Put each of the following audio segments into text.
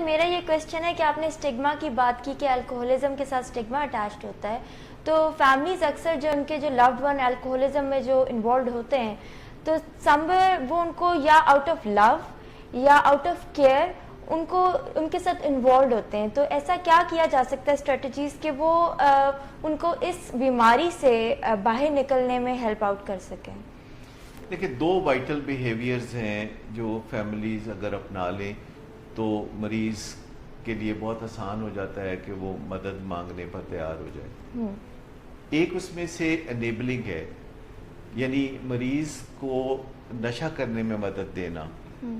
میرا یہ کویشچن ہے کہ آپ نے اسٹگما کی بات کی کہ الکوہولزم کے ساتھ اسٹگما اٹیچڈ ہوتا ہے، تو فیملیز اکثر جو ان کے جو لوڈ ون الکوہولزم میں جو انوالوڈ ہوتے ہیں تو سمویئر وہ ان کو یا آؤٹ آف لو یا آؤٹ آف کیئر ان کے ساتھ انوالوڈ ہوتے ہیں، تو ایسا کیا کیا جا سکتا ہے اسٹریٹجیز کہ وہ ان کو اس بیماری سے باہر نکلنے میں ہیلپ آؤٹ کر سکیں؟ دیکھیں، دو وائٹل بیہیویئرز ہیں جو فیملیز اگر اپنا لیں تو مریض کے لیے بہت آسان ہو جاتا ہے کہ وہ مدد مانگنے پر تیار ہو جائے. ایک اس میں سے انیبلنگ ہے، یعنی مریض کو نشہ کرنے میں مدد دینا،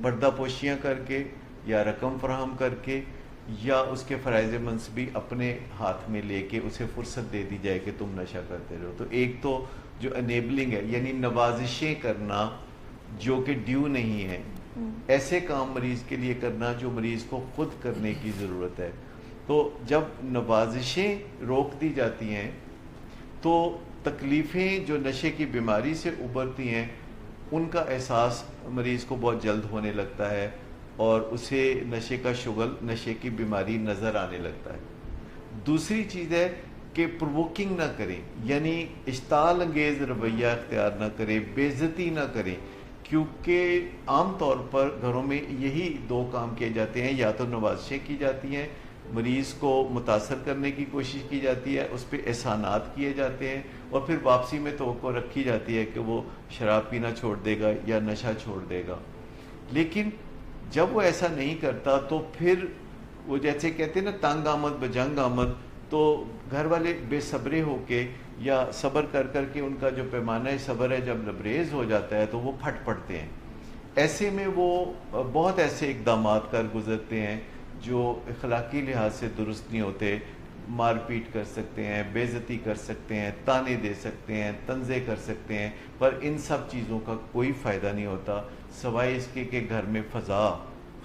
پردہ پوشیاں کر کے یا رقم فراہم کر کے یا اس کے فرائض منصبی اپنے ہاتھ میں لے کے اسے فرصت دے دی جائے کہ تم نشہ کرتے رہو. تو ایک تو جو انیبلنگ ہے، یعنی نوازشیں کرنا جو کہ ڈیو نہیں ہے، ایسے کام مریض کے لیے کرنا جو مریض کو خود کرنے کی ضرورت ہے. تو جب نوازشیں روک دی جاتی ہیں تو تکلیفیں جو نشے کی بیماری سے ابھرتی ہیں ان کا احساس مریض کو بہت جلد ہونے لگتا ہے اور اسے نشے کا شغل، نشے کی بیماری نظر آنے لگتا ہے. دوسری چیز ہے کہ پرووکنگ نہ کریں، یعنی اشتعال انگیز رویہ اختیار نہ کریں، بے عزتی نہ کریں، کیونکہ عام طور پر گھروں میں یہی دو کام کیے جاتے ہیں، یا تو نوازشیں کی جاتی ہیں، مریض کو متاثر کرنے کی کوشش کی جاتی ہے، اس پہ احسانات کیے جاتے ہیں، اور پھر واپسی میں توقع رکھی جاتی ہے کہ وہ شراب پینا چھوڑ دے گا یا نشہ چھوڑ دے گا. لیکن جب وہ ایسا نہیں کرتا تو پھر وہ جیسے کہتے ہیں نا، تنگ آمد بجنگ آمد، تو گھر والے بے صبرے ہو کے یا صبر کر کر کے ان کا جو پیمانہ صبر ہے جب لبریز ہو جاتا ہے تو وہ پھٹ پڑتے ہیں. ایسے میں وہ بہت ایسے اقدامات کر گزرتے ہیں جو اخلاقی لحاظ سے درست نہیں ہوتے. مار پیٹ کر سکتے ہیں، بے عزتی کر سکتے ہیں، تانے دے سکتے ہیں، طنزے کر سکتے ہیں، پر ان سب چیزوں کا کوئی فائدہ نہیں ہوتا سوائے اس کے کہ گھر میں فضا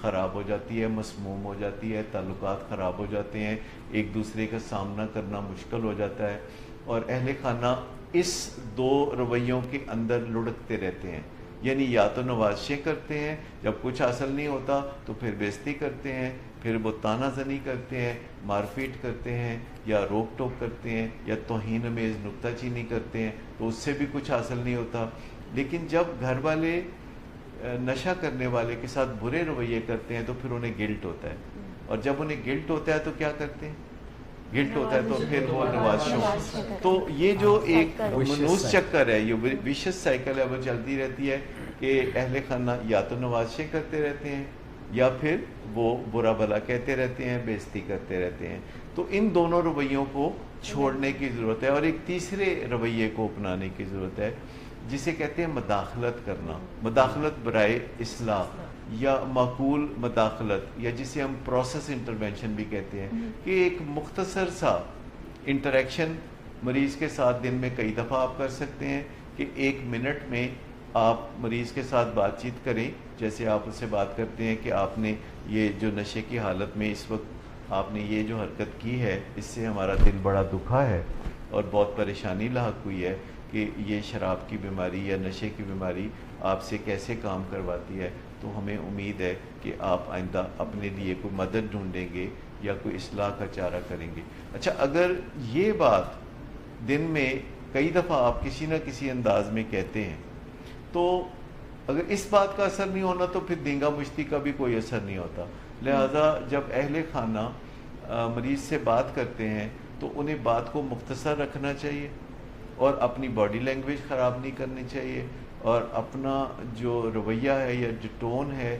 خراب ہو جاتی ہے، مسموم ہو جاتی ہے، تعلقات خراب ہو جاتے ہیں، ایک دوسرے کا سامنا کرنا مشکل ہو جاتا ہے، اور اہل خانہ اس دو رویوں کے اندر لڑکتے رہتے ہیں. یعنی یا تو نوازشیں کرتے ہیں، جب کچھ حاصل نہیں ہوتا تو پھر بے عزتی کرتے ہیں، پھر وہ تانہ زنی کرتے ہیں، مار پیٹ کرتے ہیں، یا روک ٹوک کرتے ہیں، یا توہین امیز نکتہ چینی کرتے ہیں، تو اس سے بھی کچھ حاصل نہیں ہوتا. لیکن جب گھر والے نشہ کرنے والے کے ساتھ برے رویے کرتے ہیں تو پھر انہیں گلٹ ہوتا ہے، اور جب انہیں گلٹ ہوتا ہے تو کیا کرتے ہیں؟ گلٹ ہوتا ہے تو پھر وہ نوازشوں. تو یہ جو ایک منحوس چکر ہے، یہ ویشس سائیکل ہے، وہ چلتی رہتی ہے کہ اہل خانہ یا تو نوازشیں کرتے رہتے ہیں یا پھر وہ برا بھلا کہتے رہتے ہیں، بے عزتی کرتے رہتے ہیں. تو ان دونوں رویوں کو چھوڑنے کی ضرورت ہے، اور ایک تیسرے رویے کو اپنانے کی ضرورت ہے جسے کہتے ہیں مداخلت کرنا، مداخلت برائے اصلاح یا معقول مداخلت، یا جسے ہم پروسیس انٹرونشن بھی کہتے ہیں، کہ ایک مختصر سا انٹریکشن مریض کے ساتھ دن میں کئی دفعہ آپ کر سکتے ہیں، کہ 1 منٹ میں آپ مریض کے ساتھ بات چیت کریں، جیسے آپ اس سے بات کرتے ہیں کہ آپ نے یہ جو نشے کی حالت میں اس وقت آپ نے یہ جو حرکت کی ہے، اس سے ہمارا دل بڑا دکھا ہے اور بہت پریشانی لاحق ہوئی ہے کہ یہ شراب کی بیماری یا نشے کی بیماری آپ سے کیسے کام کرواتی ہے، تو ہمیں امید ہے کہ آپ آئندہ اپنے لیے کوئی مدد ڈھونڈیں گے یا کوئی اصلاح کا چارہ کریں گے. اچھا، اگر یہ بات دن میں کئی دفعہ آپ کسی نہ کسی انداز میں کہتے ہیں تو اگر اس بات کا اثر نہیں ہونا تو پھر دینگا مشتی کا بھی کوئی اثر نہیں ہوتا. لہذا جب اہل خانہ مریض سے بات کرتے ہیں تو انہیں بات کو مختصر رکھنا چاہیے، اور اپنی باڈی لینگویج خراب نہیں کرنی چاہیے، اور اپنا جو رویہ ہے یا جو ٹون ہے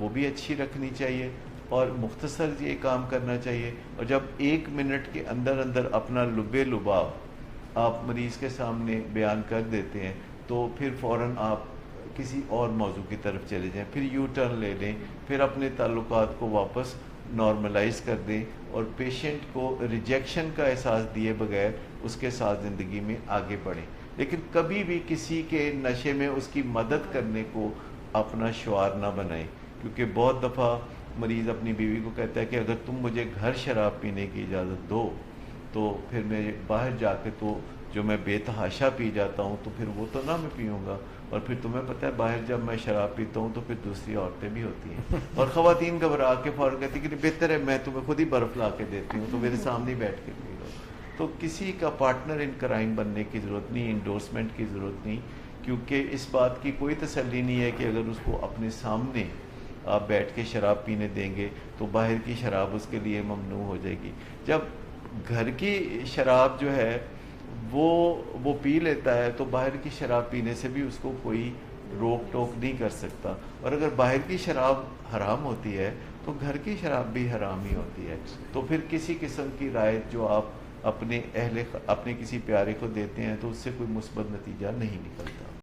وہ بھی اچھی رکھنی چاہیے، اور مختصر یہ کام کرنا چاہیے. اور جب 1 منٹ کے اندر اندر اپنا لب لباب آپ مریض کے سامنے بیان کر دیتے ہیں تو پھر فوراً آپ کسی اور موضوع کی طرف چلے جائیں، پھر یو ٹرن لے لیں، پھر اپنے تعلقات کو واپس نارملائز کر دیں، اور پیشنٹ کو ریجیکشن کا احساس دیے بغیر اس کے ساتھ زندگی میں آگے بڑھیں. لیکن کبھی بھی کسی کے نشے میں اس کی مدد کرنے کو اپنا شعار نہ بنائیں، کیونکہ بہت دفعہ مریض اپنی بیوی کو کہتا ہے کہ اگر تم مجھے گھر شراب پینے کی اجازت دو تو پھر میں باہر جا کے تو جو میں بے تحاشا پی جاتا ہوں تو پھر وہ تو نہ میں پیوں گا. اور پھر تمہیں پتہ ہے باہر جب میں شراب پیتا ہوں تو پھر دوسری عورتیں بھی ہوتی ہیں اور خواتین گھبرا کے فوراً کہتی کہ بہتر ہے میں تمہیں خود ہی برف لا کے دیتی ہوں تو میرے سامنے ہی بیٹھ کے پی لو. تو کسی کا پارٹنر ان کرائم بننے کی ضرورت نہیں, انڈورسمنٹ کی ضرورت نہیں, کیونکہ اس بات کی کوئی تسلی نہیں ہے کہ اگر اس کو اپنے سامنے آپ بیٹھ کے شراب پینے دیں گے تو باہر کی شراب اس کے لیے ممنوع ہو جائے گی. جب گھر کی شراب جو ہے وہ پی لیتا ہے تو باہر کی شراب پینے سے بھی اس کو کوئی روک ٹوک نہیں کر سکتا. اور اگر باہر کی شراب حرام ہوتی ہے تو گھر کی شراب بھی حرام ہی ہوتی ہے. تو پھر کسی قسم کی رعایت جو آپ اپنے کسی پیارے کو دیتے ہیں تو اس سے کوئی مثبت نتیجہ نہیں نکلتا.